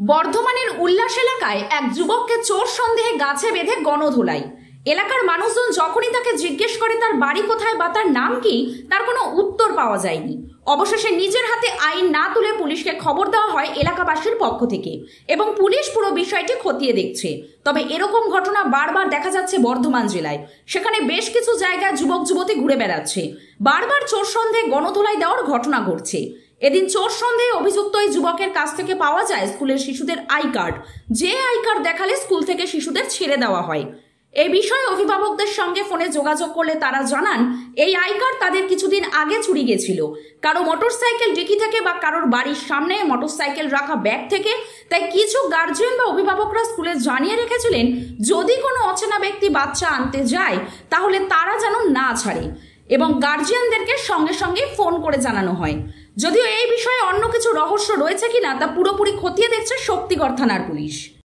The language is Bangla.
বর্ধমানের উল্লাস এলাকায় এক যুবককে চোর সন্দেহে গাছে বেঁধে গণধোলাই। এলাকার মানুষজন যখনই তাকে জিজ্ঞেস করে তার বাড়ি কোথায় বা তার নাম কি, তার কোনো উত্তর পাওয়া যায়নি। অবশেষে নিজের হাতে আইন না তুলে পুলিশকে খবর দেওয়া হয় এলাকাবাসীর পক্ষ থেকে এবং পুলিশ পুরো বিষয়টি খতিয়ে দেখছে। তবে এরকম ঘটনা বারবার দেখা যাচ্ছে বর্ধমান জেলায়। সেখানে বেশ কিছু জায়গায় যুবক যুবতী ঘুরে বেড়াচ্ছে, বারবার চোর সন্দেহে গণধোলাই দেওয়ার ঘটনা ঘটছে। এদিন চোর সন্দেহে অভিযুক্ত এই যুবকের কাছ থেকে পাওয়া যায় স্কুলের শিশুদের আই কার্ড, যে আই কার্ড দেখালে স্কুল থেকে শিশুদের ছেড়ে দেওয়া হয়। এই বিষয়ে অভিভাবকদের সঙ্গে ফোনে যোগাযোগ করলে তারা জানান এই আই কার্ড তাদের কিছুদিন আগে চুরি গেছিল, কারো মোটরসাইকেল ডিকি থেকে বা কারোর বাড়ির সামনে মোটরসাইকেল রাখা ব্যাগ থেকে। তাই কিছু গার্জিয়ান বা অভিভাবকরা স্কুলে জানিয়ে রেখেছিলেন যদি কোনো অচেনা ব্যক্তি বাচ্চা আনতে যায় তাহলে তারা যেন না ছাড়ে, এবং গার্জিয়ানদেরকে সঙ্গে সঙ্গে ফোন করে জানানো হয়। যদিও এই বিষয়ে অন্য কিছু রহস্য রয়েছে কিনা তা পুরোপুরি খতিয়ে দেখছে শক্তিগড় থানার পুলিশ।